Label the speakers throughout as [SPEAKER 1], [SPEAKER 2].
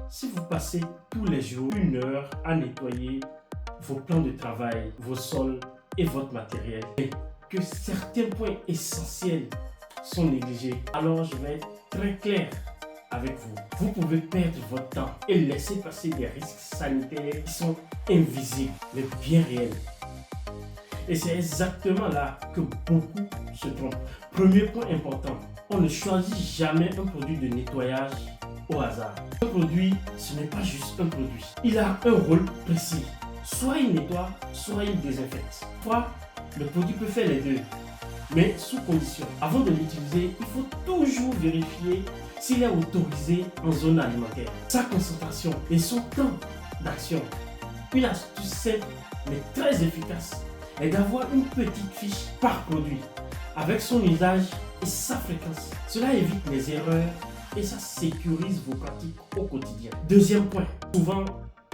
[SPEAKER 1] Si vous passez tous les jours 1 heure à nettoyer vos plans de travail, vos sols et votre matériel, et que certains points essentiels sont négligés, alors je vais être très clair avec vous. Vous pouvez perdre votre temps et laisser passer des risques sanitaires qui sont invisibles mais bien réels. Et c'est exactement là que beaucoup se trompent. Premier point important, on ne choisit jamais un produit de nettoyage au hasard. Un produit, ce n'est pas juste un produit. Il a un rôle précis. Soit il nettoie, soit il désinfecte. Soit le produit peut faire les deux, mais sous condition. Avant de l'utiliser, il faut toujours vérifier s'il est autorisé en zone alimentaire, sa concentration et son temps d'action. Une astuce simple mais très efficace est d'avoir une petite fiche par produit avec son usage et sa fréquence. Cela évite les erreurs et ça sécurise vos pratiques au quotidien. Deuxième point, souvent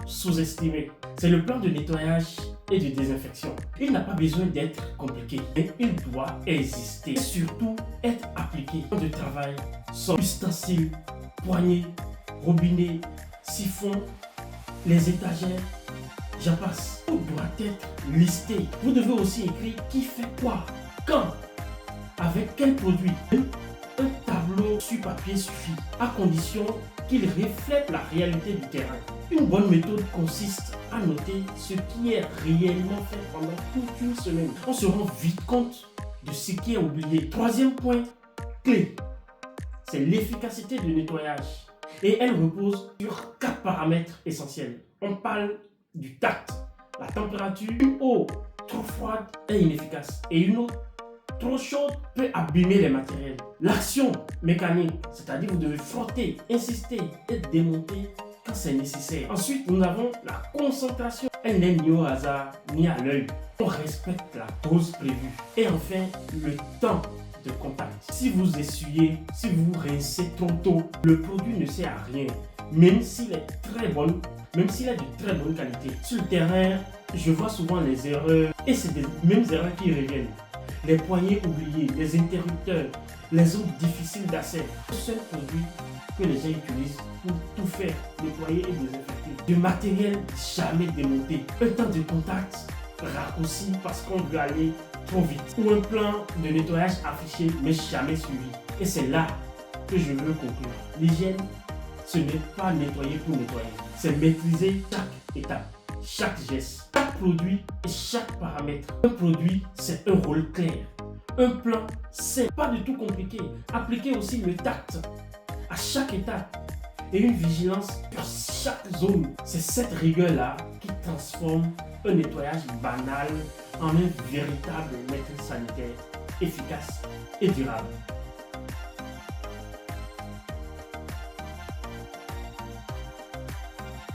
[SPEAKER 1] sous-estimé, c'est le plan de nettoyage et de désinfection. Il n'a pas besoin d'être compliqué, mais il doit exister et surtout être appliqué. De travail, sol, ustensiles, poignées, robinets, siphons, les étagères, j'en passe. Tout doit être listé. Vous devez aussi écrire qui fait quoi, quand, avec quel produit. Un tableau sur papier suffit, à condition qu'il reflète la réalité du terrain. Une bonne méthode consiste à noter ce qui est réellement fait pendant toute une semaine. On se rend vite compte de ce qui est oublié. Troisième point clé, c'est l'efficacité du nettoyage. Et elle repose sur 4 paramètres essentiels. On parle du tact, la température. Une eau trop froide est inefficace et une eau trop chaude peut abîmer les matériels. L'action mécanique, c'est-à-dire vous devez frotter, insister et démonter quand c'est nécessaire. Ensuite, nous avons la concentration. Elle n'est ni au hasard ni à l'œil. On respecte la dose prévue. Et enfin, le temps de contact. Si vous essuyez, si vous rincez trop tôt, le produit ne sert à rien, même s'il est très bon, même s'il est de très bonne qualité. Sur le terrain, je vois souvent les erreurs et c'est les mêmes erreurs qui reviennent. Les poignées oubliées, les interrupteurs, les zones difficiles d'accès. Le seul produit que les gens utilisent pour tout faire, nettoyer et désinfecter. Du matériel jamais démonté. Un temps de contact raccourci parce qu'on veut aller trop vite. Ou un plan de nettoyage affiché mais jamais suivi. Et c'est là que je veux conclure. L'hygiène, ce n'est pas nettoyer pour nettoyer. C'est maîtriser chaque étape, chaque geste, chaque produit et chaque paramètre. Un produit, c'est un rôle clair. Un plan, c'est pas du tout compliqué. Appliquer aussi le tact à chaque étape et une vigilance sur chaque zone. C'est cette rigueur-là qui transforme un nettoyage banal en un véritable maîtrise sanitaire efficace et durable.